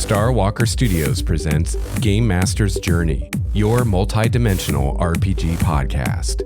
Star Walker Studios presents Game Master's Journey, your multi-dimensional RPG podcast.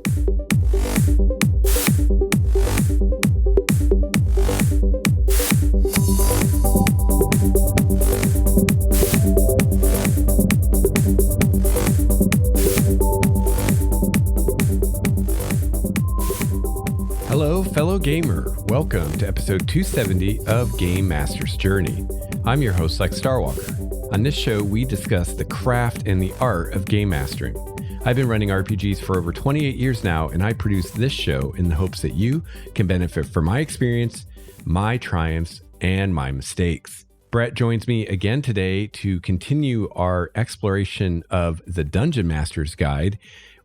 Hello, fellow gamer. Welcome to episode 270 of Game Master's Journey. I'm your host, Lex Starwalker. On this show, we discuss the craft and the art of game mastering. I've been running RPGs for over 28 years now, and I produce this show in the hopes that you can benefit from my experience, my triumphs, and my mistakes. Brett joins me again today to continue our exploration of the Dungeon Master's Guide.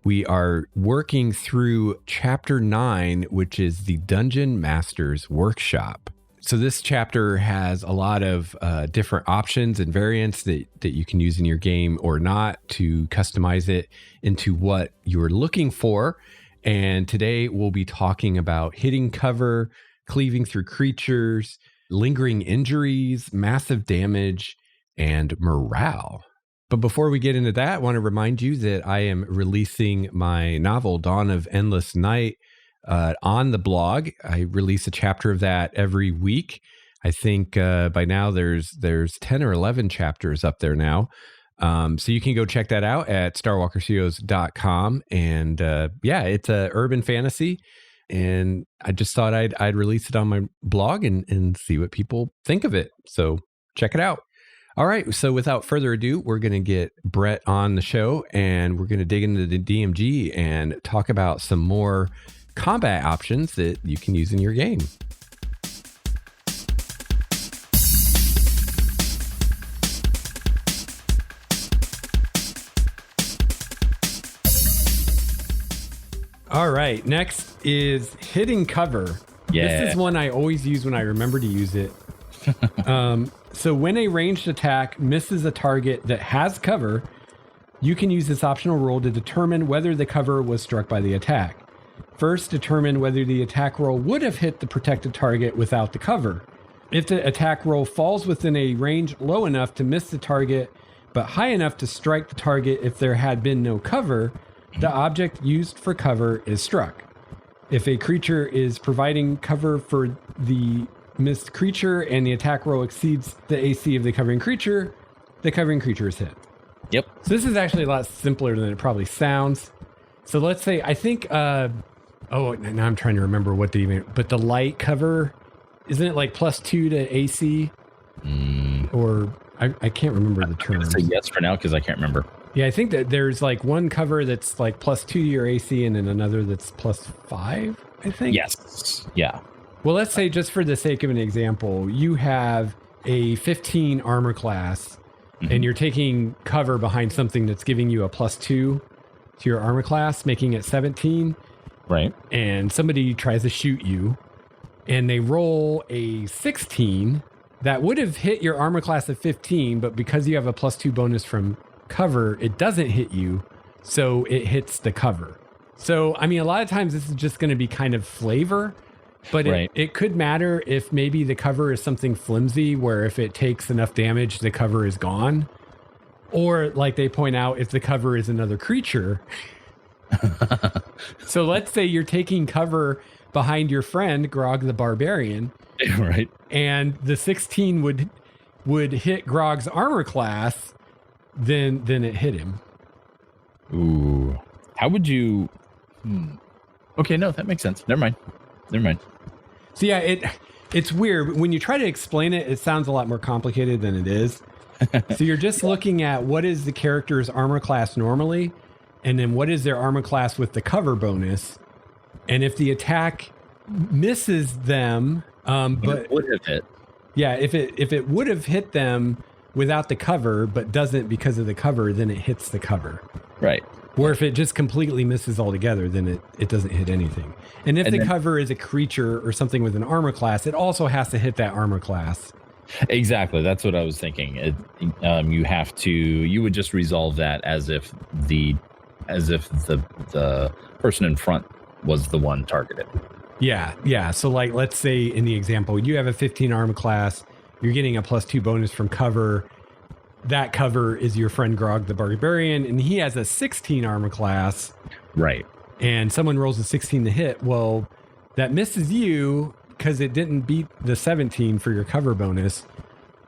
We are working through Chapter 9, which is the Dungeon Master's Workshop. So this chapter has a lot of different options and variants that you can use in your game or not to customize it into what you're looking for. And today we'll be talking about hitting cover, cleaving through creatures, lingering injuries, massive damage, and morale. But before we get into that, I want to remind you that I am releasing my novel, Dawn of Endless Night, on the blog. I release a chapter of that every week. I think by now there's 10 or 11 chapters up there now. So you can go check that out at starwalkerstudios.com. And it's a urban fantasy. And I just thought I'd release it on my blog and see what people think of it. So check it out. All right. So without further ado, we're going to get Brett on the show and we're going to dig into the DMG and talk about some more combat options that you can use in your game. All right, next is hitting cover. Yeah. This is one I always use when I remember to use it. So when a ranged attack misses a target that has cover, you can use this optional roll to determine whether the cover was struck by the attack. First, determine whether the attack roll would have hit the protected target without the cover. If the attack roll falls within a range low enough to miss the target, but high enough to strike the target if there had been no cover, the object used for cover is struck. If a creature is providing cover for the missed creature and the attack roll exceeds the AC of the covering creature is hit. Yep. So this is actually a lot simpler than it probably sounds. So let's say, I think, now I'm trying to remember what but the light cover, isn't it like +2 to AC? Or I can't remember the term. Say yes for now because I can't remember. Yeah, I think that there's like one cover that's like +2 to your AC and then another that's +5, I think. Yes. Yeah. Well, let's say just for the sake of an example, you have a 15 armor class and you're taking cover behind something that's giving you a +2 to your armor class, making it 17. Right. And somebody tries to shoot you and they roll a 16 that would have hit your armor class of 15, but because you have a +2 bonus from cover, it doesn't hit you. So it hits the cover. So, I mean, a lot of times this is just going to be kind of flavor, but it could matter if maybe the cover is something flimsy where if it takes enough damage, the cover is gone. Or like they point out, if the cover is another creature. So let's say you're taking cover behind your friend, Grog the Barbarian. Right. And the 16 would hit Grog's armor class, then it hit him. Ooh. How would you... Okay, no, that makes sense. Never mind. So yeah, it's weird. When you try to explain it, it sounds a lot more complicated than it is. So you're just looking at what is the character's armor class normally, and then what is their armor class with the cover bonus. And if the attack misses them, but it would have hit. Yeah, if it would have hit them without the cover, but doesn't because of the cover, then it hits the cover. Right. Or if it just completely misses altogether, then it doesn't hit anything. And if the cover is a creature or something with an armor class, it also has to hit that armor class. Exactly. That's what I was thinking. You would just resolve that as if the person in front was the one targeted. Yeah. So like, let's say in the example, you have a 15 armor class, you're getting a +2 bonus from cover, that cover is your friend Grog the Barbarian, and he has a 16 armor class. Right. And someone rolls a 16 to hit. Well, that misses you because it didn't beat the 17 for your cover bonus,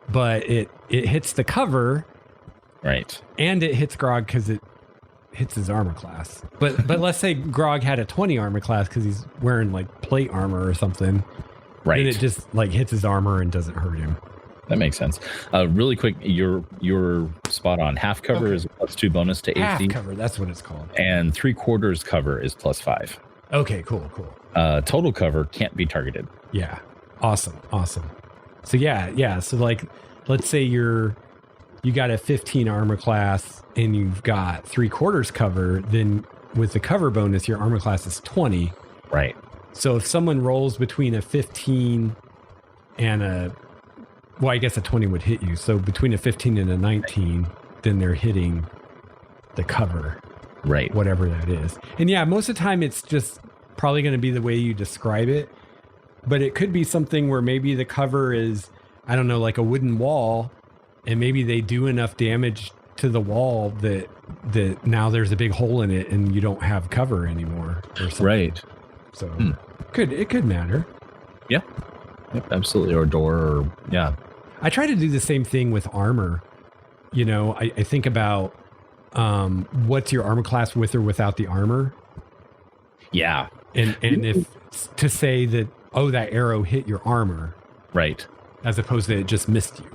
but it hits the cover. Right. And it hits Grog because it hits his armor class. But let's say Grog had a 20 armor class because he's wearing like plate armor or something. Right. Then it just like hits his armor and doesn't hurt him. That makes sense. Really quick, you're spot on. Half cover is a +2 bonus to AC. Half cover, that's what it's called. And 3/4 cover is +5. Okay, cool. Total cover can't be targeted. Yeah. Awesome. So yeah. So like, let's say you got a 15 armor class and you've got 3/4 cover, then with the cover bonus, your armor class is 20. Right. So if someone rolls between a 15 and I guess a 20 would hit you. So between a 15 and a 19, then they're hitting the cover. Right. Whatever that is. And yeah, most of the time it's just probably going to be the way you describe it. But it could be something where maybe the cover is, I don't know, like a wooden wall, and maybe they do enough damage to the wall that now there's a big hole in it and you don't have cover anymore or something. Right. So it could matter. Yeah. Yep, absolutely. Or door, or yeah. I try to do the same thing with armor. You know, I think about what's your armor class with or without the armor. Yeah. And if to say that, oh, that arrow hit your armor. Right. As opposed to it just missed you.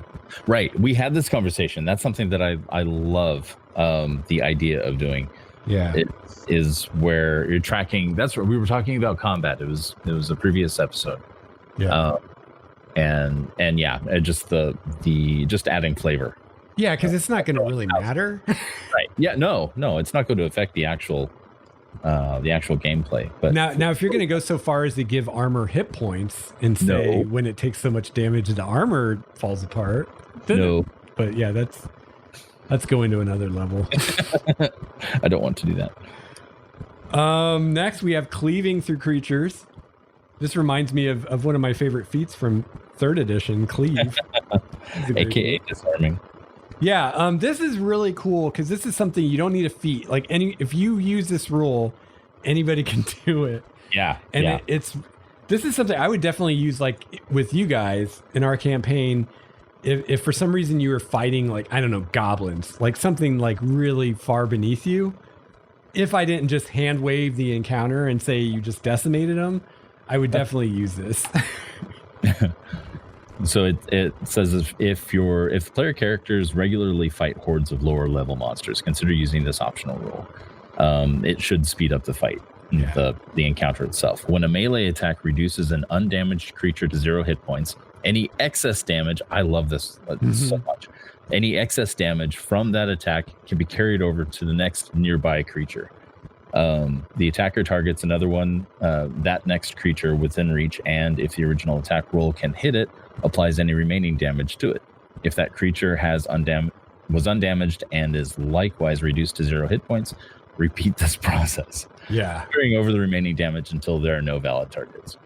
Right. We had this conversation. That's something that I love the idea of doing. Yeah. It is where you're tracking. That's what we were talking about combat. It was a previous episode. Yeah. And yeah, just just adding flavor. Yeah, because it's not going to really matter. Right. Yeah. No, it's not going to affect the actual gameplay. But now, if you're going to go so far as to give armor hit points and say when it takes so much damage, the armor falls apart. But yeah, that's going to another level. I don't want to do that. Next, we have cleaving through creatures. This reminds me of one of my favorite feats from 3rd edition, Cleave. AKA disarming. Yeah, this is really cool because this is something you don't need a feat. Like if you use this rule, anybody can do it. Yeah. And this is something I would definitely use like with you guys in our campaign. If for some reason you were fighting like, I don't know, goblins, like something like really far beneath you, if I didn't just hand wave the encounter and say you just decimated them, I would definitely use this. So it says if the player characters regularly fight hordes of lower level monsters, consider using this optional rule. It should speed up the fight, the encounter itself. When a melee attack reduces an undamaged creature to 0 hit points, any excess damage, I love this so much. Any excess damage from that attack can be carried over to the next nearby creature. The attacker targets another one, that next creature within reach, and if the original attack roll can hit it, applies any remaining damage to it. If that creature was undamaged and is likewise reduced to 0 hit points, repeat this process. Yeah. Carrying over the remaining damage until there are no valid targets.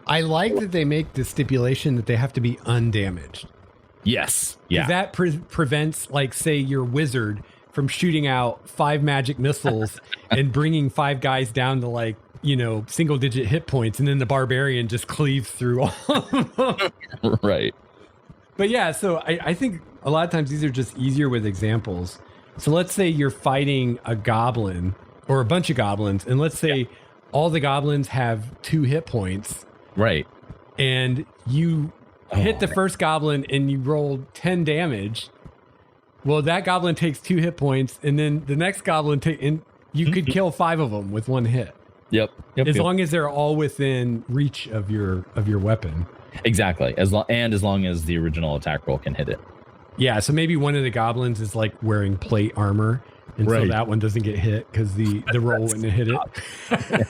I like that they make the stipulation that they have to be undamaged. Yes. Yeah. That prevents, like, say, your wizard from shooting out 5 magic missiles and bringing 5 guys down to, like, you know, single digit hit points, and then the barbarian just cleaves through all of them. Right. But yeah, so I think a lot of times these are just easier with examples. So let's say you're fighting a goblin or a bunch of goblins, and let's say all the goblins have 2 hit points. Right. And you hit the first goblin and you rolled 10 damage. Well, that goblin takes 2 hit points, and then the next goblin and you could kill 5 of them with 1 hit. Yep. As long as they're all within reach of your weapon. Exactly. As long as the original attack roll can hit it. Yeah. So maybe one of the goblins is like wearing plate armor, and so that one doesn't get hit because the roll wouldn't hit it.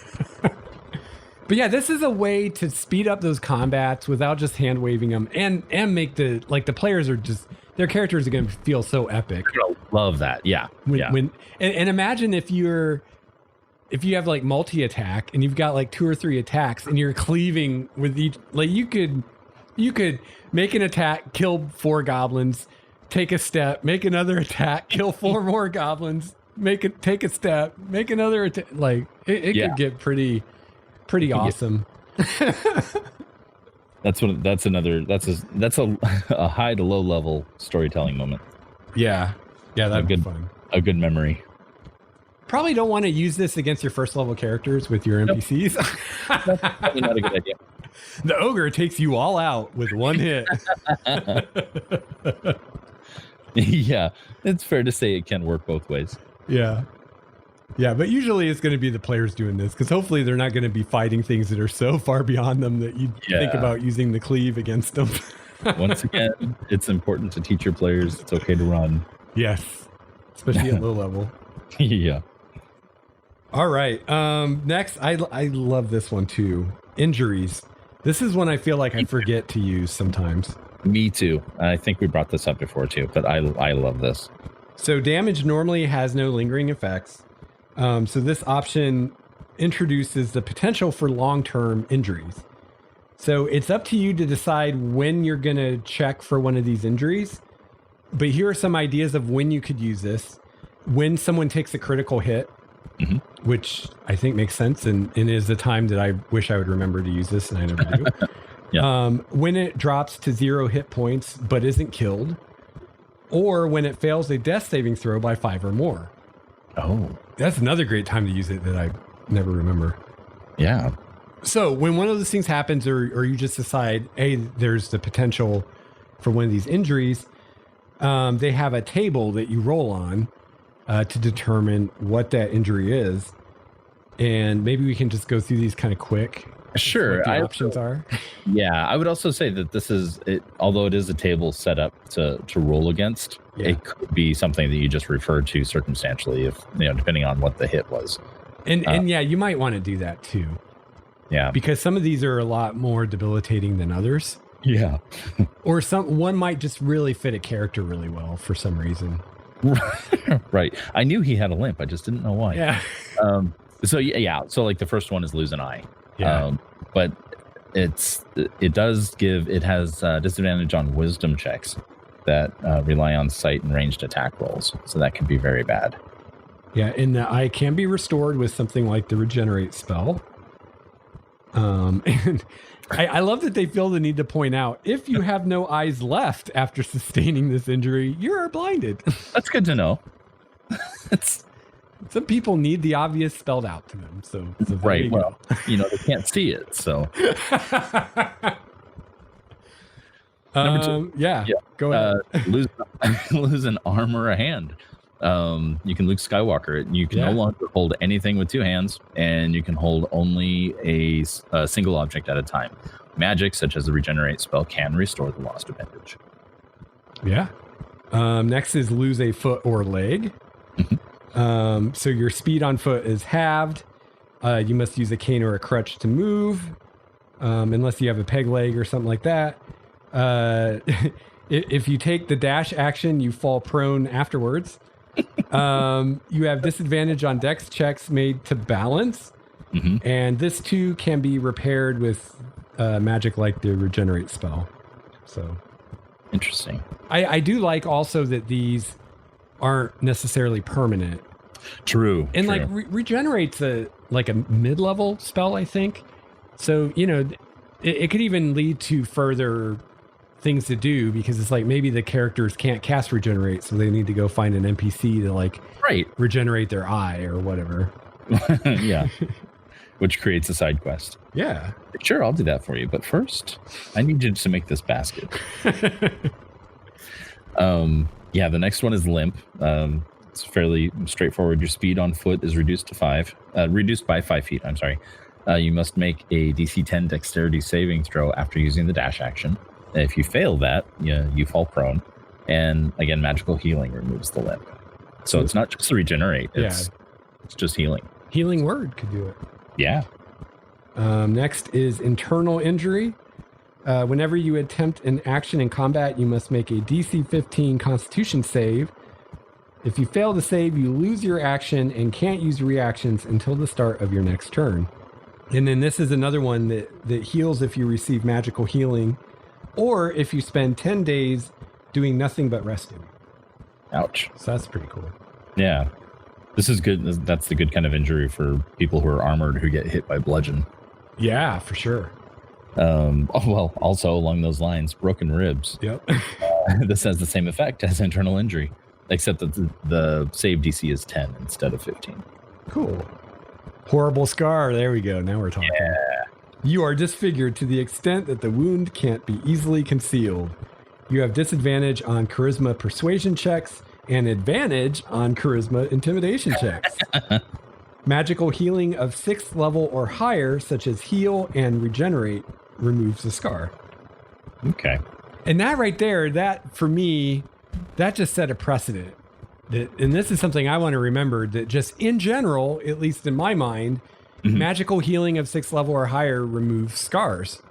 But yeah, this is a way to speed up those combats without just hand waving them, and make the players are just, their characters are going to feel so epic. Love that. Yeah. And imagine if you have like multi-attack and you've got like 2 or 3 attacks and you're cleaving with each, like you could make an attack, kill 4 goblins, take a step, make another attack, kill 4 more goblins, take a step, make another attack. Like it could get pretty awesome. That's a high to low level storytelling moment. Yeah, that'd be fun. A good memory. Probably don't want to use this against your first level characters with your NPCs. That's probably not a good idea. The ogre takes you all out with one hit. Yeah, it's fair to say it can work both ways. Yeah, but usually it's going to be the players doing this because hopefully they're not going to be fighting things that are so far beyond them that you think about using the cleave against them. Once again, it's important to teach your players it's okay to run. Yes, especially at low level. Yeah. All right. Next, I love this one too. Injuries. This is one I feel like I forget to use sometimes. Me too. I think we brought this up before too, but I love this. So damage normally has no lingering effects. So this option introduces the potential for long-term injuries. So it's up to you to decide when you're going to check for one of these injuries. But here are some ideas of when you could use this. When someone takes a critical hit, which I think makes sense and is a time that I wish I would remember to use this and I never do. Yeah. When it drops to 0 hit points but isn't killed, or when it fails a death saving throw by 5 or more. Oh. That's another great time to use it that I never remember. Yeah. So when one of those things happens or you just decide, hey, there's the potential for one of these injuries, they have a table that you roll on to determine what that injury is. And maybe we can just go through these kind of quick. Sure. What the options are. Yeah. I would also say that this is, although it is a table set up to roll against, it could be something that you just refer to circumstantially if, depending on what the hit was. And yeah, you might want to do that too. Yeah. Because some of these are a lot more debilitating than others. Yeah. Or one might just really fit a character really well for some reason. Right. I knew he had a limp. I just didn't know why. Yeah. So like the first one is lose an eye. Yeah. But it has disadvantage on wisdom checks that rely on sight and ranged attack rolls. So that can be very bad. Yeah. And the eye can be restored with something like the regenerate spell. And I love that they feel the need to point out, if you have no eyes left after sustaining this injury, you're blinded. That's good to know. Some people need the obvious spelled out to them. So right. Well, they can't see it. So. Number 2. Yeah. Go ahead. Lose an arm or a hand. You can Luke Skywalker it. You can no longer hold anything with 2 hands, and you can hold only a single object at a time. Magic, such as the regenerate spell, can restore the lost appendage. Yeah. Next is lose a foot or leg. So your speed on foot is halved. You must use a cane or a crutch to move, unless you have a peg leg or something like that. If you take the dash action, you fall prone afterwards. You have disadvantage on dex checks made to balance. And this too can be repaired with magic like the regenerate spell. So interesting. I do like also that these aren't necessarily permanent. True. And like regenerate's a mid-level spell, I think. So, it could even lead to further things to do, because it's like maybe the characters can't cast regenerate, so they need to go find an NPC to regenerate their eye or whatever. Yeah. Which creates a side quest. Yeah. Sure, I'll do that for you. But first, I need you to make this basket. The next one is limp. It's fairly straightforward. Your speed on foot is reduced by 5 feet. I'm sorry. You must make a DC 10 dexterity saving throw after using the dash action. If you fail that, you fall prone. And again, magical healing removes the limp. So it's not just the regenerate. It's just healing. Healing word could do it. Yeah. Next is internal injury. Whenever you attempt an action in combat, you must make a DC 15 Constitution save. If you fail to save, you lose your action and can't use reactions until the start of your next turn. And then this is another one that heals if you receive magical healing, or if you spend 10 days doing nothing but resting. Ouch. So that's pretty cool. Yeah. This is good. That's the good kind of injury for people who are armored who get hit by bludgeon. Yeah, for sure. Also along those lines, broken ribs. Yep. This has the same effect as internal injury, except that the save DC is 10 instead of 15. Cool. Horrible scar. There we go. Now we're talking. Yeah. You are disfigured to the extent that the wound can't be easily concealed. You have disadvantage on charisma persuasion checks and advantage on charisma intimidation checks. Magical healing of 6th level or higher, such as heal and regenerate, removes the scar. Okay. And that right there, that for me, that just set a precedent. And this is something I want to remember, that just in general, at least in my mind, magical healing of 6th level or higher removes scars.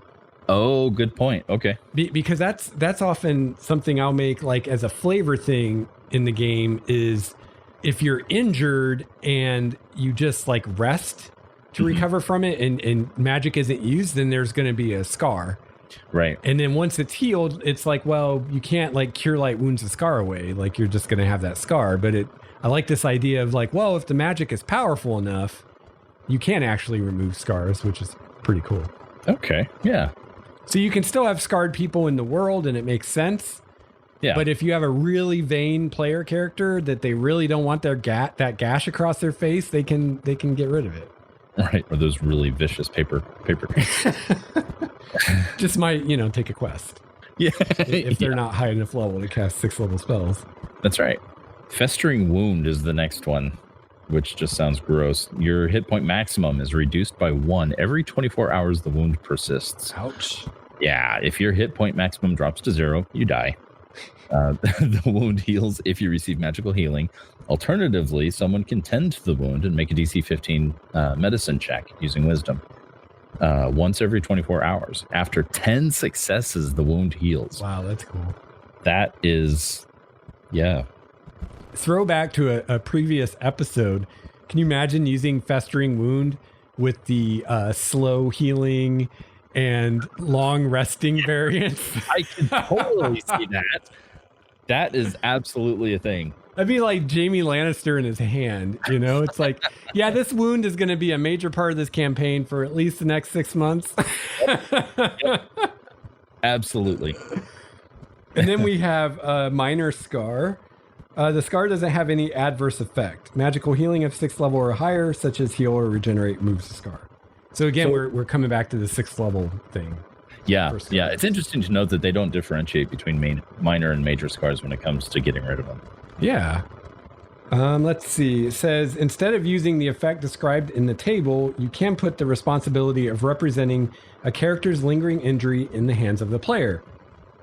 Oh, good point. Okay. Because that's often something I'll make like as a flavor thing in the game is if you're injured and you just like rest to recover from it and magic isn't used, then there's going to be a scar. Right. And then once it's healed, it's like, well, you can't like cure light wounds the scar away. Like you're just going to have that scar. But I like this idea of like, well, if the magic is powerful enough, you can actually remove scars, which is pretty cool. Okay. Yeah. So you can still have scarred people in the world and it makes sense. Yeah. But if you have a really vain player character that they really don't want their that gash across their face, they can get rid of it. Right. Or those really vicious paper. Just might, take a quest. Yeah. If they're not high enough level to cast 6th level spells. That's right. Festering wound is the next one, which just sounds gross. Your hit point maximum is reduced by 1 every 24 hours the wound persists. Ouch. Yeah. If your hit point maximum drops to 0, you die. The wound heals if you receive magical healing. Alternatively, someone can tend to the wound and make a DC 15 medicine check using wisdom. Once every 24 hours. After 10 successes, the wound heals. Wow, that's cool. That is, yeah. Throwback to a previous episode. Can you imagine using Festering Wound with the slow healing and long resting variants? I can totally see that. That is absolutely a thing. That'd be like Jaime Lannister in his hand, It's like, yeah, this wound is going to be a major part of this campaign for at least the next 6 months. Yep. Absolutely. And then we have a minor scar. The scar doesn't have any adverse effect. Magical healing of 6th level or higher, such as heal or regenerate, moves the scar. So again, we're coming back to the 6th level thing. Yeah. It's interesting to note that they don't differentiate between minor and major scars when it comes to getting rid of them. Yeah. Let's see. It says, instead of using the effect described in the table, you can put the responsibility of representing a character's lingering injury in the hands of the player.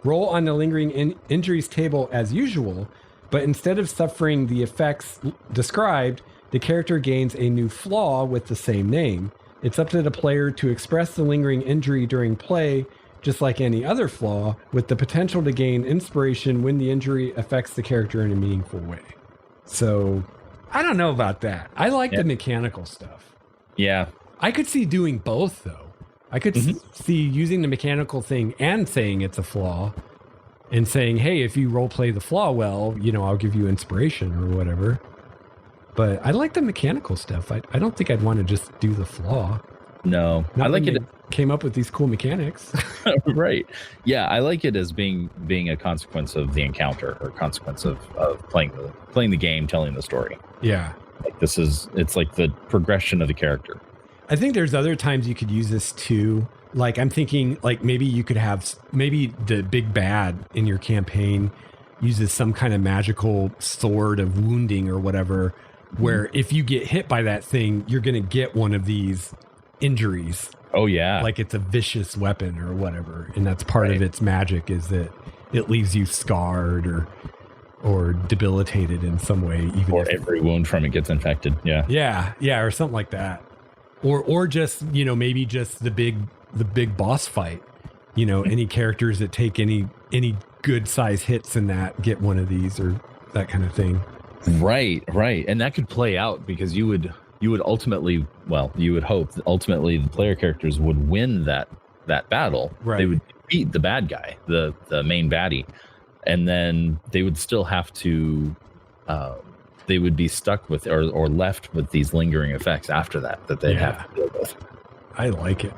Roll on the lingering injuries table as usual, but instead of suffering the effects described, the character gains a new flaw with the same name. It's up to the player to express the lingering injury during play, just like any other flaw, with the potential to gain inspiration when the injury affects the character in a meaningful way. So, I don't know about that. I like the mechanical stuff. Yeah. I could see doing both, though. I could see using the mechanical thing and saying it's a flaw, and saying, hey, if you roleplay the flaw well, I'll give you inspiration or whatever. But I like the mechanical stuff. I don't think I'd want to just do the flaw. No. Not I like it. Came up with these cool mechanics. Right. Yeah, I like it as being a consequence of the encounter or consequence of playing the game, telling the story. Yeah. Like it's like the progression of the character. I think there's other times you could use this too. Like I'm thinking like maybe you could have the big bad in your campaign uses some kind of magical sword of wounding or whatever, where if you get hit by that thing, you're going to get one of these injuries. Oh yeah. Like it's a vicious weapon or whatever. And that's part of its magic is that it leaves you scarred or debilitated in some way. Even or every wound from it gets infected. Yeah. Yeah. Or something like that. Or just, maybe just the big boss fight, any characters that take any good size hits in that get one of these or that kind of thing. Right. And that could play out because you would ultimately, you would hope that ultimately the player characters would win that battle. Right. They would beat the bad guy, the main baddie. and then they would still have to, they would be stuck with or left with these lingering effects after that they'd have to deal with. I like it.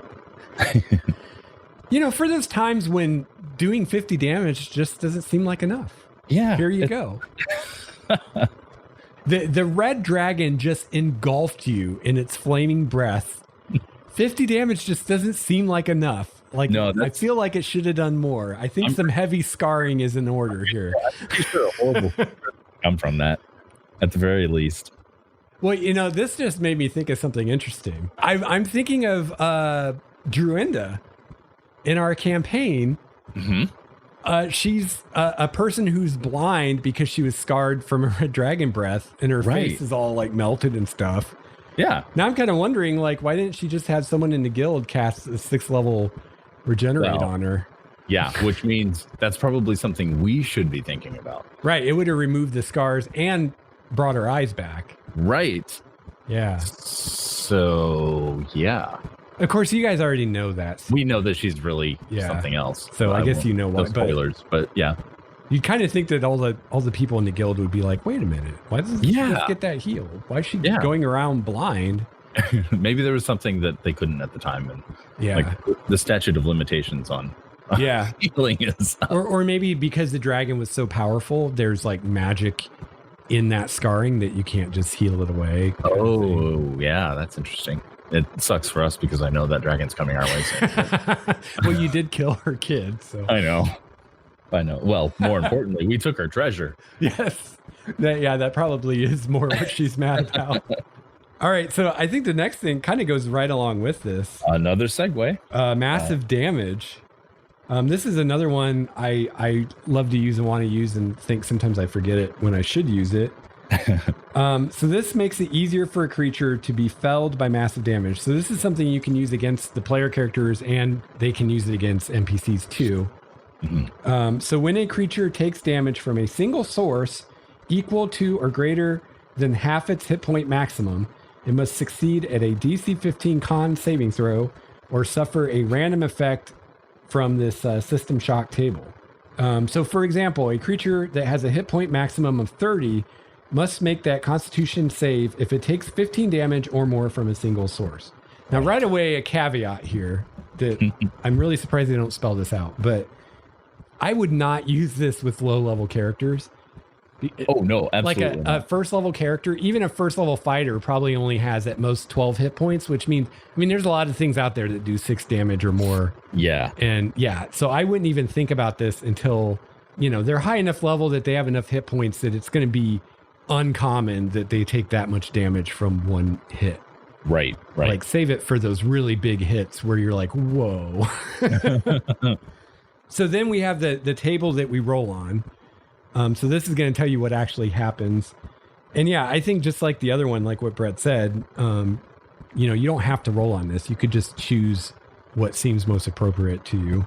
For those times when doing 50 damage just doesn't seem like enough. Yeah. Here you go. The red dragon just engulfed you in its flaming breath. 50 damage just doesn't seem like enough. I feel like it should have done more. I think some heavy scarring is in order here. I'm pretty sure a horrible come from that, at the very least. Well, this just made me think of something interesting. I'm thinking of Druenda in our campaign. Mm-hmm. She's a person who's blind because she was scarred from a red dragon breath, and her face is all like melted and stuff. Yeah. Now I'm kind of wondering, why didn't she just have someone in the guild cast a 6th level regenerate on her? Yeah, which means that's probably something we should be thinking about. Right. It would have removed the scars and brought her eyes back. Right. Yeah. So, yeah. Of course, you guys already know that. We know that she's really something else. So I guess you know what. No spoilers, but yeah. You kind of think that all the people in the guild would be like, wait a minute, why doesn't she just get that healed? Why is she going around blind? Maybe there was something that they couldn't at the time, and the statute of limitations on healing is up. Or maybe because the dragon was so powerful, there's like magic in that scarring that you can't just heal it away. Oh, yeah, that's interesting. It sucks for us because I know that dragon's coming our way soon. Well, you did kill her kid, so I know. Well, more importantly, we took her treasure. Yes. That probably is more what she's mad about. All right, so I think the next thing kind of goes right along with this. Another segue. Massive damage. This is another one I love to use and want to use and think sometimes I forget it when I should use it. So this makes it easier for a creature to be felled by massive damage. So this is something you can use against the player characters, and they can use it against NPCs too. Mm-hmm. So when a creature takes damage from a single source equal to or greater than half its hit point maximum, it must succeed at a DC 15 con saving throw or suffer a random effect from this system shock table. So for example, a creature that has a hit point maximum of 30 must make that Constitution save if it takes 15 damage or more from a single source. Now, right away, a caveat here that I'm really surprised they don't spell this out, but I would not use this with low-level characters. Oh, no, absolutely. Like a first-level character, even a first-level fighter probably only has at most 12 hit points, which means, there's a lot of things out there that do 6 damage or more. Yeah. And so I wouldn't even think about this until, they're high enough level that they have enough hit points that it's going to be uncommon that they take that much damage from one hit. Right. Like save it for those really big hits where you're like, whoa. So then we have the table that we roll on. So this is going to tell you what actually happens. And I think just like the other one, like what Brett said, you don't have to roll on this. You could just choose what seems most appropriate to you.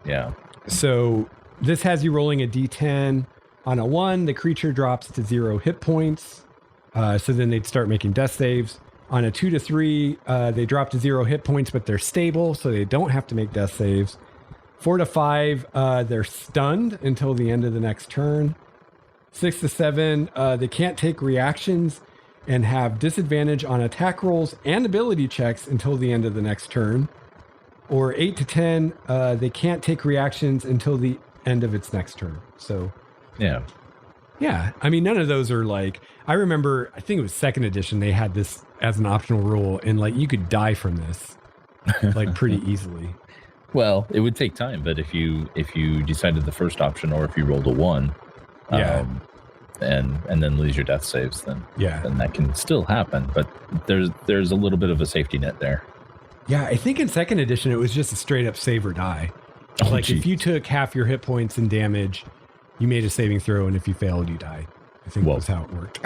Yeah. So this has you rolling a D10. On a 1, the creature drops to 0 hit points. So then they'd start making death saves. On a 2 to 3, they drop to 0 hit points, but they're stable, so they don't have to make death saves. 4 to 5, they're stunned until the end of the next turn. 6 to 7, they can't take reactions and have disadvantage on attack rolls and ability checks until the end of the next turn. Or 8 to 10, they can't take reactions until the end of its next turn. So... Yeah. None of those are like, I remember, I think it was 2nd edition, they had this as an optional rule, and like you could die from this like pretty easily. Well, it would take time, but if you decided the first option, or if you rolled a 1, and then lose your death saves, then that can still happen. But there's a little bit of a safety net there. Yeah, I think in 2nd edition it was just a straight up save or die. If you took half your hit points and damage, you made a saving throw, and if you failed, you died. I think that's how it worked.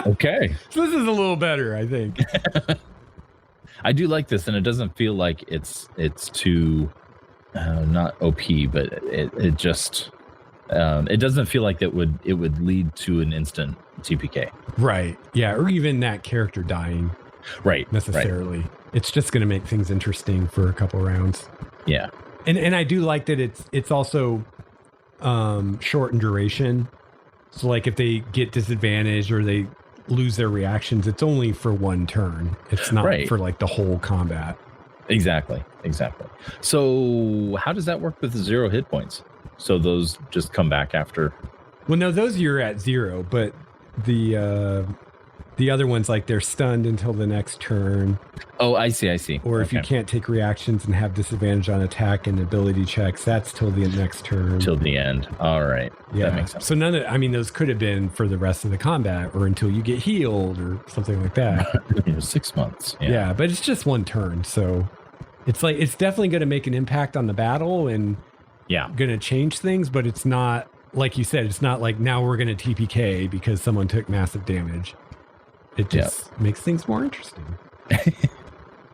Okay. So this is a little better, I think. I do like this, and it doesn't feel like it's too not OP, but it just it doesn't feel like it would lead to an instant TPK. Right. Yeah. Or even that character dying. Right. Necessarily. Right. It's just going to make things interesting for a couple rounds. Yeah. And I do like that it's also short in duration. So like if they get disadvantaged or they lose their reactions, it's only for one turn. It's not for like the whole combat. Exactly. So how does that work with the 0 hit points? So those just come back after? Well, no, those you're at 0, but the other ones, like they're stunned until the next turn. Oh, I see. Or if you can't take reactions and have disadvantage on attack and ability checks, that's till the next turn. Till the end. All right. Yeah. That makes sense. So those could have been for the rest of the combat or until you get healed or something like that. 6 months. Yeah, but it's just one turn. So it's like, it's definitely going to make an impact on the battle and going to change things, but it's not, like you said, it's not like now we're going to TPK because someone took massive damage. It just makes things more interesting.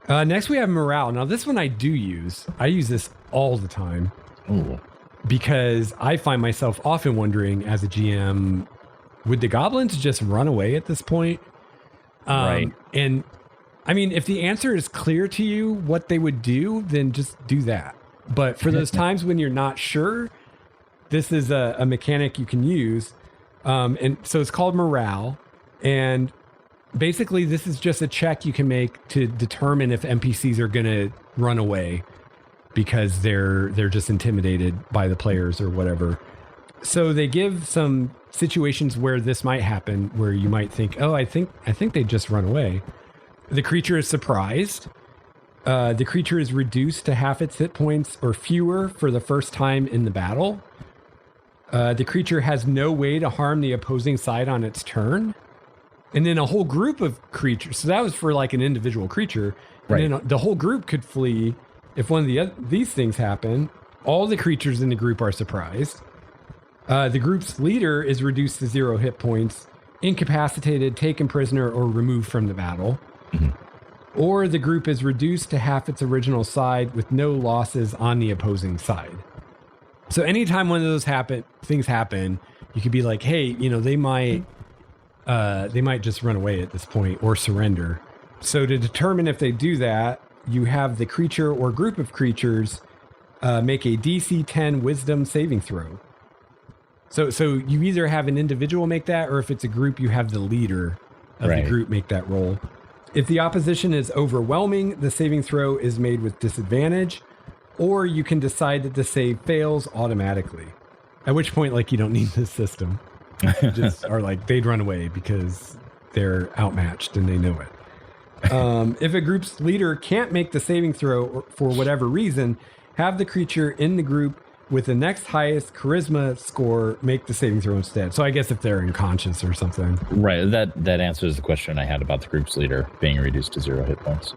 Next, we have morale. Now, this one I do use. I use this all the time. Ooh. Because I find myself often wondering as a GM, would the goblins just run away at this point? Right. And I mean, if the answer is clear to you what they would do, then just do that. But for those times when you're not sure, this is a mechanic you can use. And so it's called morale. And basically, this is just a check you can make to determine if NPCs are going to run away because they're just intimidated by the players or whatever. So they give some situations where this might happen, where you might think, oh, I think they just run away. The creature is surprised. The creature is reduced to half its hit points or fewer for the first time in the battle. The creature has no way to harm the opposing side on its turn. And then a whole group of creatures. So that was for like an individual creature. And then the whole group could flee if one of these things happen. All the creatures in the group are surprised. The group's leader is reduced to 0 hit points, incapacitated, taken prisoner, or removed from the battle. Mm-hmm. Or the group is reduced to half its original side with no losses on the opposing side. So anytime one of those things happen, you could be like, hey, they might just run away at this point or surrender. So to determine if they do that, you have the creature or group of creatures make a DC 10 wisdom saving throw. So you either have an individual make that, or if it's a group, you have the leader of the group make that roll. If the opposition is overwhelming, the saving throw is made with disadvantage, or you can decide that the save fails automatically. At which point, you don't need this system. Just are they'd run away because they're outmatched and they know it. If a group's leader can't make the saving throw for whatever reason, have the creature in the group with the next highest charisma score make the saving throw instead. So I guess if they're unconscious or something. Right. That answers the question I had about the group's leader being reduced to 0 hit points.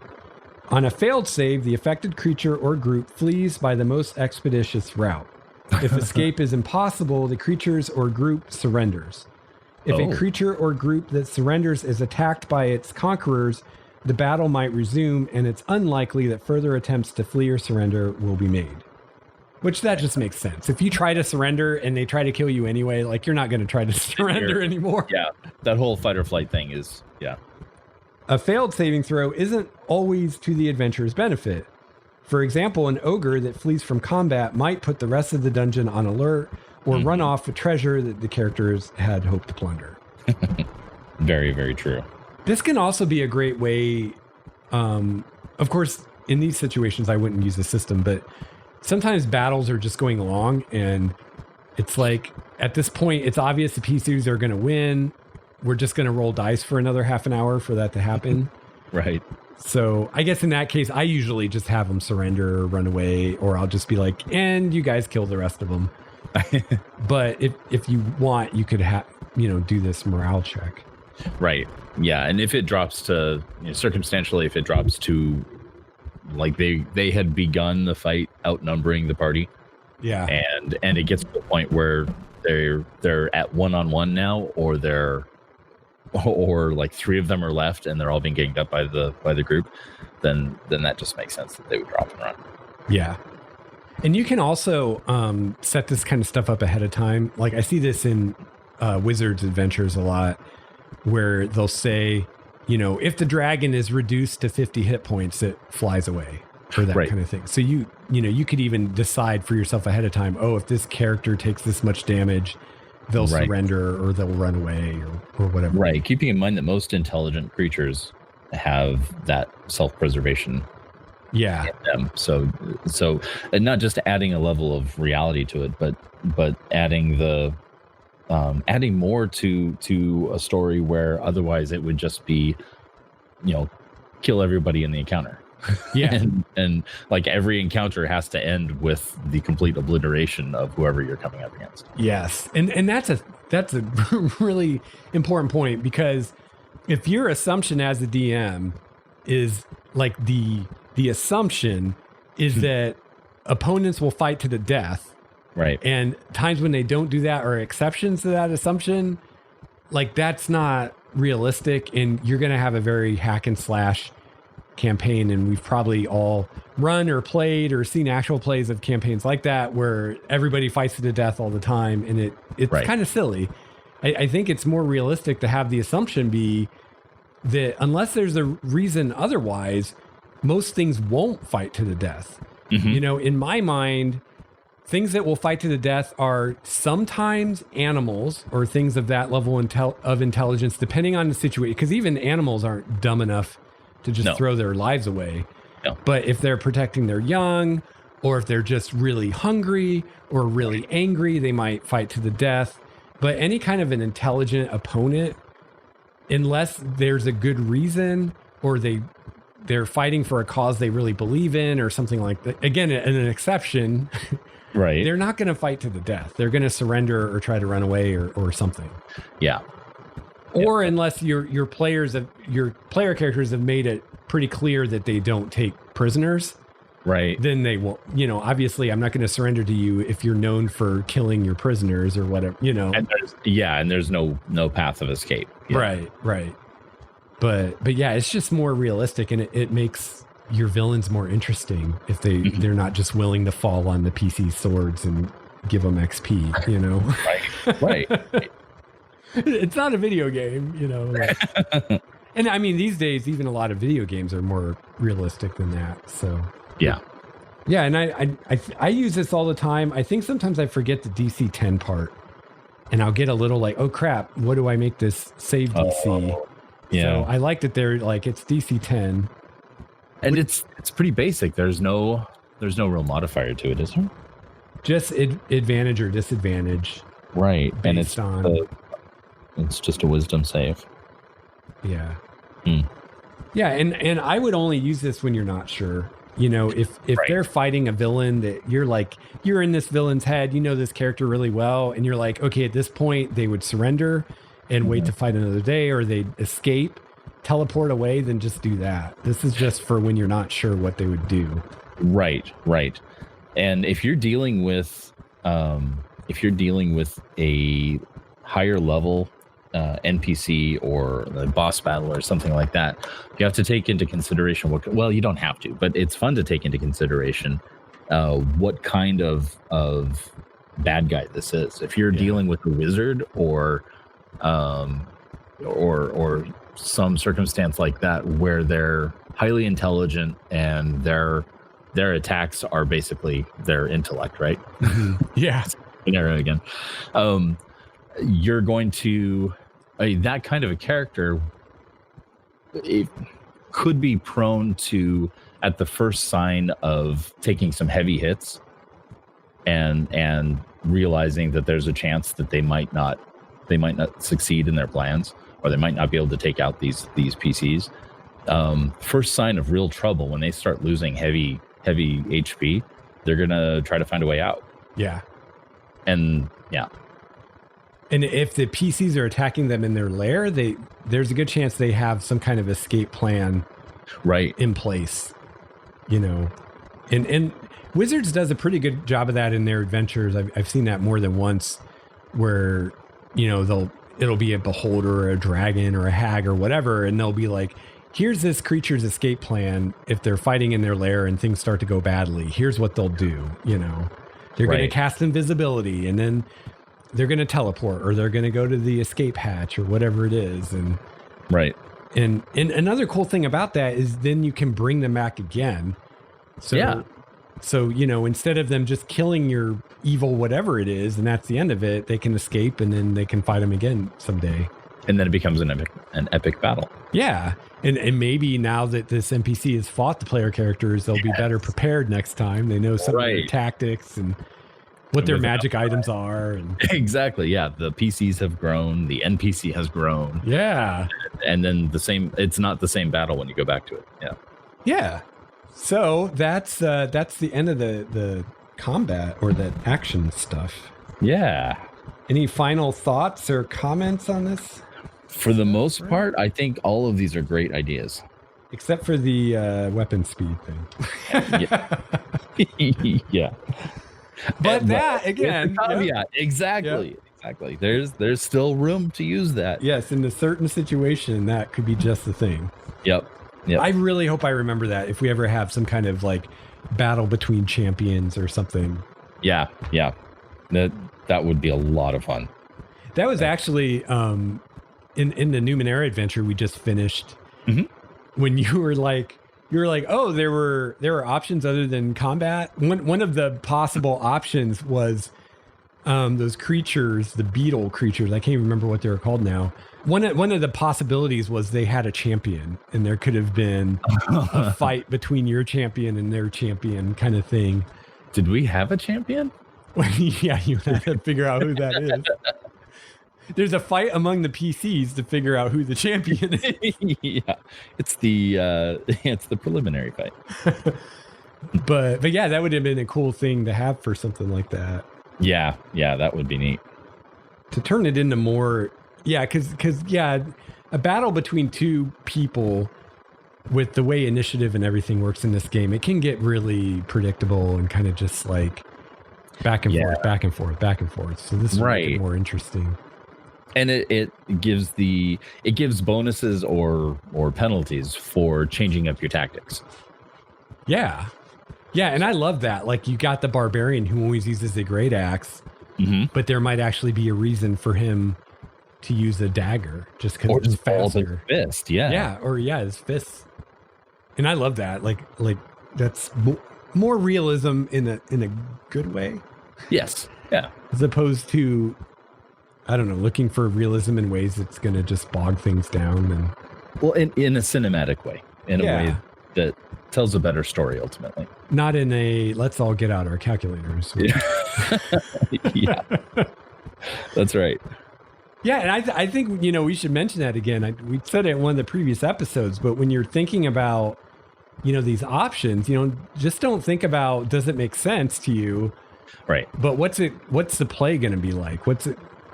On a failed save, the affected creature or group flees by the most expeditious route. If escape is impossible, the creatures or group surrenders. If a creature or group that surrenders is attacked by its conquerors, the battle might resume, and it's unlikely that further attempts to flee or surrender will be made. Which that just makes sense. If you try to surrender and they try to kill you anyway, you're not going to try to surrender anymore. Yeah, that whole fight or flight thing is, A failed saving throw isn't always to the adventurer's benefit. For example, an ogre that flees from combat might put the rest of the dungeon on alert or run off a treasure that the characters had hoped to plunder. Very, very true. This can also be a great way. Of course, in these situations, I wouldn't use the system, but sometimes battles are just going along and it's at this point, it's obvious the PCs are going to win. We're just going to roll dice for another half an hour for that to happen. Right. So I guess in that case, I usually just have them surrender or run away, or I'll just be like, and you guys kill the rest of them. But if you want, you could do this morale check. Right. Yeah. And if it drops to, circumstantially, if it drops to they had begun the fight outnumbering the party. Yeah. And it gets to the point where they're at 1-on-1 now, or 3 of them are left and they're all being ganged up by the group, then that just makes sense that they would drop and run. Yeah. And you can also set this kind of stuff up ahead of time. I see this in Wizards Adventures a lot, where they'll say, if the dragon is reduced to 50 hit points, it flies away. for that kind of thing. So you could even decide for yourself ahead of time, oh, if this character takes this much damage, they'll surrender or they'll run away or whatever. Right. Keeping in mind that most intelligent creatures have that self-preservation. Yeah. In them. So and not just adding a level of reality to it, but adding adding more to a story where otherwise it would just be, kill everybody in the encounter. Yeah. and like every encounter has to end with the complete obliteration of whoever you're coming up against. Yes. And that's a really important point, because if your assumption as a DM is like the assumption is that opponents will fight to the death. Right. And times when they don't do that are exceptions to that assumption, like that's not realistic, and you're going to have a very hack and slash campaign. And we've probably all run or played or seen actual plays of campaigns like that where everybody fights to the death all the time, and it's kind of silly. I think it's more realistic to have the assumption be that unless there's a reason otherwise, most things won't fight to the death. Mm-hmm. In my mind, things that will fight to the death are sometimes animals or things of that level of intelligence, depending on the situation. Because even animals aren't dumb enough to just throw their lives away. No. But if they're protecting their young, or if they're just really hungry or really angry, they might fight to the death. But any kind of an intelligent opponent, unless there's a good reason, or they're fighting for a cause they really believe in or something like that, again, an exception, right? They're not going to fight to the death. They're going to surrender or try to run away or something. Yeah. Or unless your player characters have made it pretty clear that they don't take prisoners. Right. Then they won't, obviously I'm not going to surrender to you if you're known for killing your prisoners or whatever, And there's no path of escape. Right. But yeah, it's just more realistic, and it makes your villains more interesting if they're not just willing to fall on the PC swords and give them XP, Right. It's not a video game, And I mean, these days, even a lot of video games are more realistic than that. So yeah. And I use this all the time. I think sometimes I forget the DC 10 part, and I'll get a little like, oh crap, what do I make this save DC? Yeah. So I like that they're like, it's DC 10. And it's pretty basic. There's no real modifier to it, is there? Just advantage or disadvantage. Right. And it's just a wisdom save. Yeah. Yeah, and I would only use this when you're not sure. If they're fighting a villain that you're in this villain's head, this character really well, and you're like, okay, at this point they would surrender and wait to fight another day, or they'd escape, teleport away, then just do that. This is just for when you're not sure what they would do. Right. And if you're dealing with a higher level NPC or a boss battle or something like that, you have to take into consideration you don't have to, but it's fun to take into consideration what kind of bad guy this is. If you're dealing with a wizard or some circumstance like that where they're highly intelligent and their attacks are basically their intellect, right? Yeah. Scenario again. You're going to that kind of a character, it could be prone to, at the first sign of taking some heavy hits and realizing that there's a chance that they might not succeed in their plans, or they might not be able to take out these PCs. First sign of real trouble, when they start losing heavy HP, they're gonna try to find a way out. Yeah. And yeah. And if the PCs are attacking them in their lair, there's a good chance they have some kind of escape plan in place, And Wizards does a pretty good job of that in their adventures. I've seen that more than once, where, it'll be a beholder or a dragon or a hag or whatever, and they'll be like, here's this creature's escape plan if they're fighting in their lair and things start to go badly. Here's what they'll do, They're going to cast invisibility, and then they're going to teleport, or they're going to go to the escape hatch or whatever it is. And And another cool thing about that is then you can bring them back again. So, instead of them just killing your evil whatever it is, and that's the end of it, they can escape and then they can fight them again someday. And then it becomes an epic battle. Yeah. And maybe now that this NPC has fought the player characters, they'll be better prepared next time. They know some of their tactics and what their magic items are. And exactly. Yeah. The PCs have grown. The NPC has grown. Yeah. And then it's not the same battle when you go back to it. Yeah. Yeah. So that's the end of the combat or the action stuff. Yeah. Any final thoughts or comments on this? For the most part, I think all of these are great ideas. Except for the weapon speed thing. Yeah. But that, again... Caveat. Exactly. Yep. Exactly. There's still room to use that. Yes, in a certain situation, that could be just the thing. Yep. I really hope I remember that if we ever have some kind of like battle between champions or something. Yeah. That would be a lot of fun. That was actually in the Numenera adventure we just finished. Mm-hmm. When you were like, oh, there were options other than combat. One of the possible options was those creatures, the beetle creatures. I can't even remember what they were called now. One of the possibilities was they had a champion, and there could have been a fight between your champion and their champion, kind of thing. Did we have a champion? Yeah, you have to figure out who that is. There's a fight among the PCs to figure out who the champion is. Yeah, it's the preliminary fight. But yeah, that would have been a cool thing to have for something like that. Yeah, that would be neat. To turn it into more, because a battle between two people with the way initiative and everything works in this game, it can get really predictable and kind of just like back and forth, back and forth, back and forth. So this would make it more interesting. And it gives bonuses or penalties for changing up your tactics. Yeah. Yeah, and I love that. Like, you got the barbarian who always uses the great axe, but there might actually be a reason for him to use a dagger just because it's faster. His fist, yeah. Yeah, his fists. And I love that. Like that's more realism in a good way. Yes. Yeah. As opposed to, I don't know, looking for realism in ways that's going to just bog things down. And well, in a cinematic way, in a way that tells a better story ultimately. Not in a let's all get out our calculators. Yeah. That's right. Yeah, and I think, we should mention that again. We said it in one of the previous episodes, but when you're thinking about, these options, just don't think about, does it make sense to you? Right. But what's the play going to be like?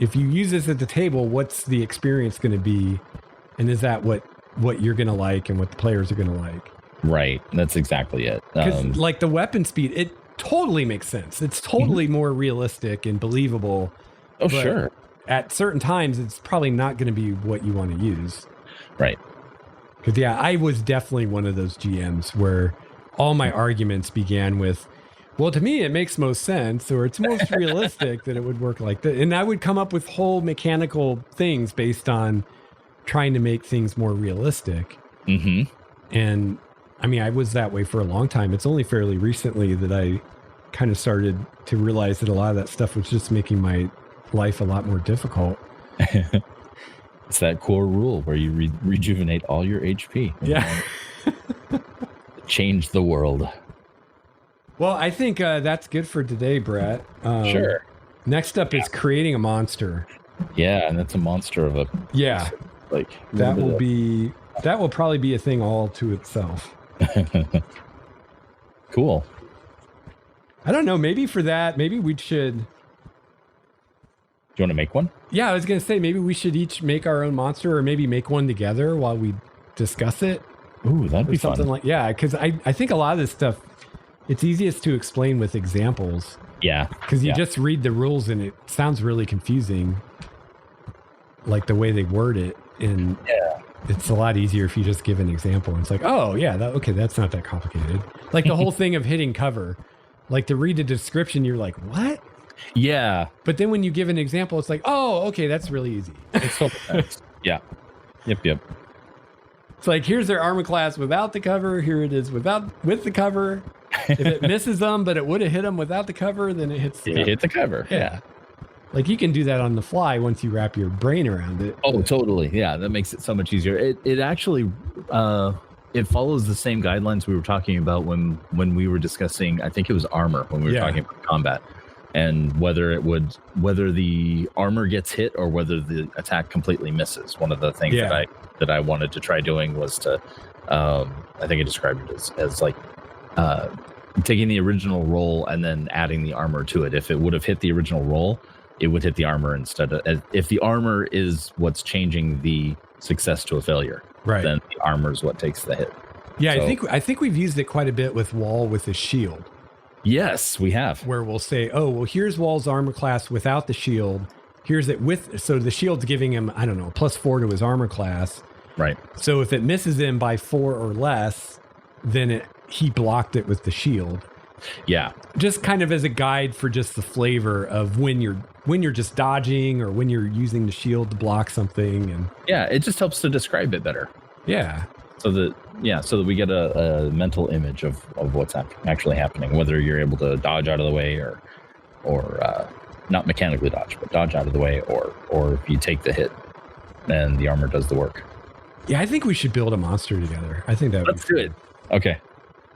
If you use this at the table, what's the experience going to be? And is that what you're going to like and what the players are going to like? Right. That's exactly it. Because like the weapon speed, it totally makes sense. It's totally more realistic and believable. Oh, sure. At certain times, it's probably not going to be what you want to use. Right. Because, I was definitely one of those GMs where all my arguments began with, well, to me, it makes most sense, or it's most realistic that it would work like that. And I would come up with whole mechanical things based on trying to make things more realistic. Mm-hmm. And I was that way for a long time. It's only fairly recently that I kind of started to realize that a lot of that stuff was just making my life a lot more difficult. It's that core rule where you rejuvenate all your HP. Yeah. Change the world. Well, I think that's good for today, Brett. Sure. Next up is creating a monster. Yeah, and that's a monster of a... Yeah. Like that will probably be a thing all to itself. Cool. I don't know. Maybe for that, maybe we should... Do you want to make one? Yeah, I was going to say, maybe we should each make our own monster, or maybe make one together while we discuss it. Ooh, that'd be something fun. Because I think a lot of this stuff, it's easiest to explain with examples. Yeah. Because you just read the rules and it sounds really confusing, like the way they word it. And it's a lot easier if you just give an example. And it's like, oh, yeah, that's not that complicated. Like the whole thing of hitting cover. Like to read the description, you're like, what? Yeah. But then when you give an example, it's like, oh, okay, that's really easy. It's so yeah. Yep. It's like, here's their armor class without the cover. Here it is with the cover. If it misses them, but it would have hit them without the cover, then it hits the It cover. hit the cover. Yeah. Like you can do that on the fly once you wrap your brain around it. Oh, totally. Yeah, that makes it so much easier. It actually it follows the same guidelines we were talking about when we were discussing, I think it was armor, when we were talking about combat, and whether the armor gets hit or whether the attack completely misses. One of the things that I wanted to try doing was to I think I described it as like taking the original roll and then adding the armor to it. If it would have hit the original roll, it would hit the armor instead of, if the armor is what's changing the success to a failure, right, then the armor is what takes the hit. Yeah, so, I think we've used it quite a bit with Wall with his shield. Yes, we have. Where we'll say, oh, well, here's Wall's armor class without the shield. Here's it with, so the shield's giving him, I don't know, +4 to his armor class. Right. So if it misses him by 4 or less, then he blocked it with the shield. Yeah. Just kind of as a guide for just the flavor of when you're just dodging or when you're using the shield to block something. And yeah, it just helps to describe it better. Yeah. So that we get a mental image of what's actually happening, whether you're able to dodge out of the way or not mechanically dodge, but dodge out of the way, or if you take the hit and the armor does the work. Yeah, I think we should build a monster together. I think let's do it. Okay.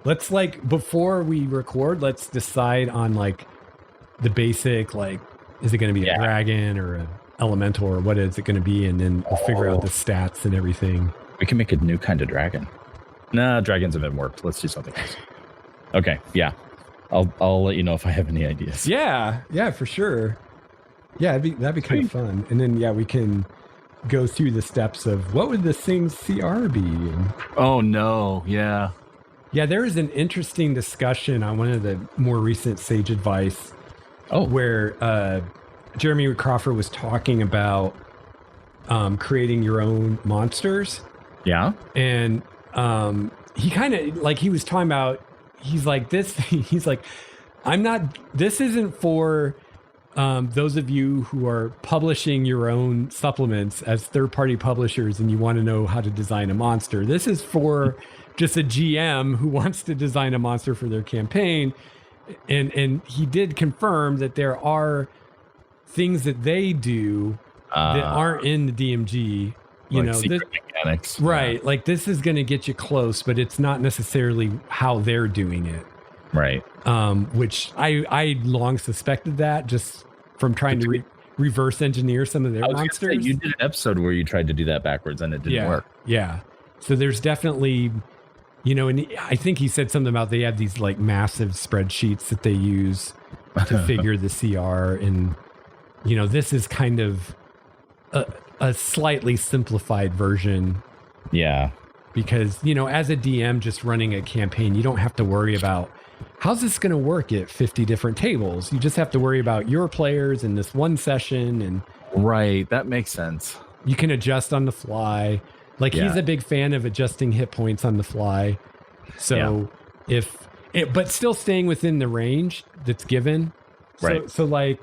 Let's before we record, let's decide on the basic, is it going to be a dragon or an elemental or what is it going to be? And then we'll figure out the stats and everything. We can make a new kind of dragon. Nah, dragons haven't worked. Let's do something else. Okay. Yeah. I'll let you know if I have any ideas. Yeah. Yeah, for sure. Yeah, that'd be kind of fun. And then, we can go through the steps of what would this thing's CR be? Oh no. Yeah. Yeah, there is an interesting discussion on one of the more recent Sage Advice where Jeremy Crawford was talking about creating your own monsters. Yeah. And he kind of he was talking about, he's like, this isn't for those of you who are publishing your own supplements as third-party publishers and you want to know how to design a monster. This is for just a GM who wants to design a monster for their campaign. And he did confirm that there are things that they do that aren't in the DMG. Secret mechanics. Right. Yeah. This is going to get you close, but it's not necessarily how they're doing it. Right. Which I long suspected that just from trying to reverse engineer some of their monsters. You did an episode where you tried to do that backwards and it didn't work. Yeah. So there's definitely, and I think he said something about they have these massive spreadsheets that they use to figure the CR. And, this is kind of a slightly simplified version. Yeah. Because, as a DM just running a campaign, you don't have to worry about how's this going to work at 50 different tables. You just have to worry about your players in this one session. And right. That makes sense. You can adjust on the fly. He's a big fan of adjusting hit points on the fly. So but still staying within the range that's given. Right. So I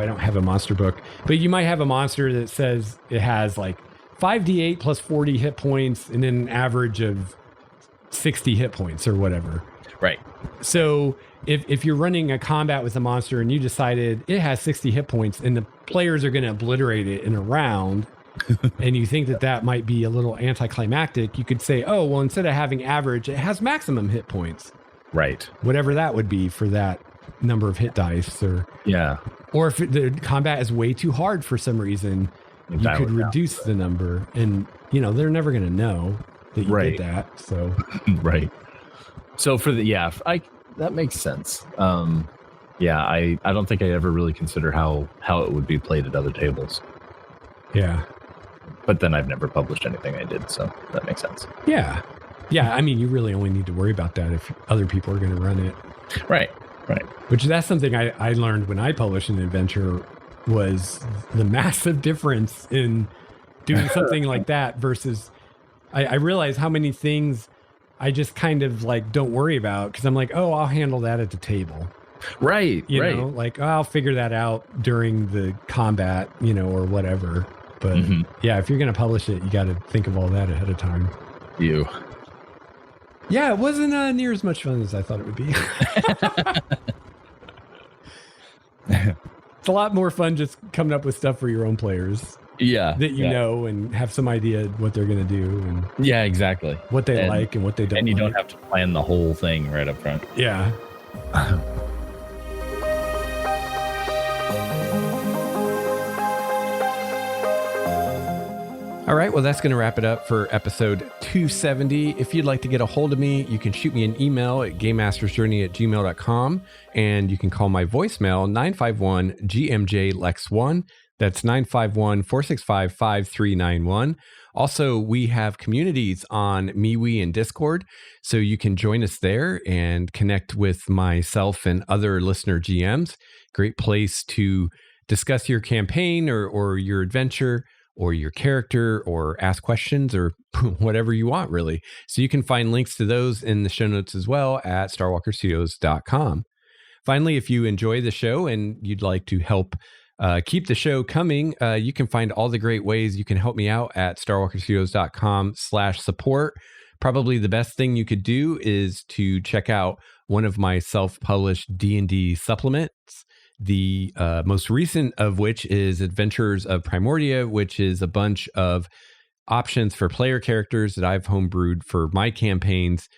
don't have a monster book, but you might have a monster that says it has 5d8 plus 40 hit points and then an average of 60 hit points or whatever. Right. So if you're running a combat with a monster and you decided it has 60 hit points and the players are going to obliterate it in a round and you think that might be a little anticlimactic, you could say, oh, well, instead of having average, it has maximum hit points. Right. Whatever that would be for that number of hit dice or if the combat is way too hard for some reason, you could reduce the number and, they're never going to know that you did that. So, right. So for that makes sense. I don't think I ever really consider how it would be played at other tables. Yeah. But then I've never published anything I did. So that makes sense. Yeah. Yeah. I mean, you really only need to worry about that if other people are going to run it. Right. Right. Which that's something I learned when I published an adventure was the massive difference in doing something like that versus I realized how many things I just kind of don't worry about because I'm I'll handle that at the table. Right. You know, I'll figure that out during the combat, or whatever. But if you're going to publish it, you got to think of all that ahead of time. Yeah, it wasn't near as much fun as I thought it would be. It's a lot more fun just coming up with stuff for your own players. Yeah. That you know and have some idea what they're going to do. And yeah, exactly. What they like and what they don't And you like. don't have to plan the whole thing right up front. Yeah. All right, well, that's going to wrap it up for episode 270. If you'd like to get a hold of me, you can shoot me an email at gamemastersjourney@gmail.com, and you can call my voicemail 951-GMJ-LEX1. That's 951-465-5391. Also, we have communities on MeWe and Discord, so you can join us there and connect with myself and other listener GMs. Great place to discuss your campaign or your adventure, or your character, or ask questions, or whatever you want, really. So you can find links to those in the show notes as well at starwalkerstudios.com. Finally, if you enjoy the show and you'd like to help keep the show coming, you can find all the great ways you can help me out at starwalkerstudios.com/support. Probably the best thing you could do is to check out one of my self-published D&D supplements. The most recent of which is Adventures of Primordia, which is a bunch of options for player characters that I've homebrewed for my campaigns,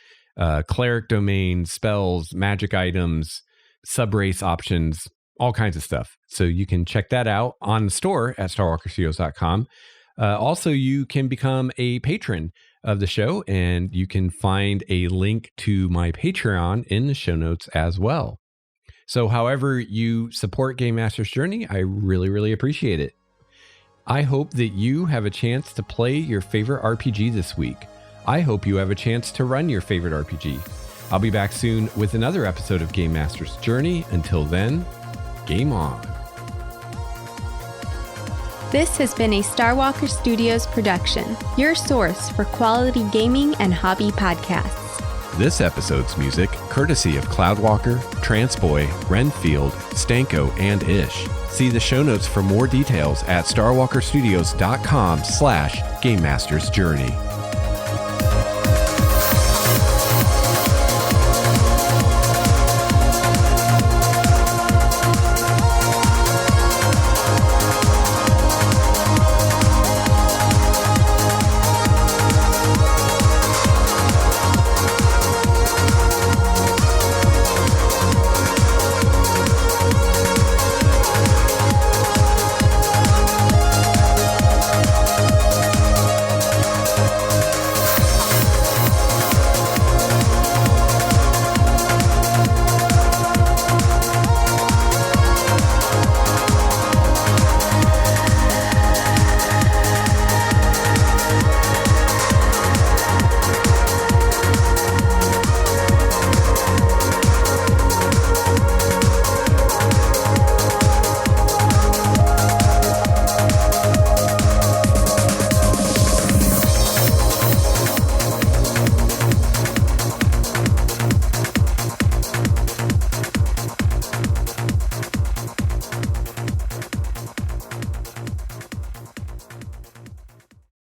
cleric domains, spells, magic items, subrace options, all kinds of stuff. So you can check that out on the store at starwalkerstudios.com. Also, you can become a patron of the show, and you can find a link to my Patreon in the show notes as well. So however you support Game Master's Journey, I really, really appreciate it. I hope that you have a chance to play your favorite RPG this week. I hope you have a chance to run your favorite RPG. I'll be back soon with another episode of Game Master's Journey. Until then, game on. This has been a Starwalker Studios production, your source for quality gaming and hobby podcasts. This episode's music, courtesy of Cloudwalker, Transboy, Renfield, Stanko, and Ish. See the show notes for more details at starwalkerstudios.com/Game Master's Journey.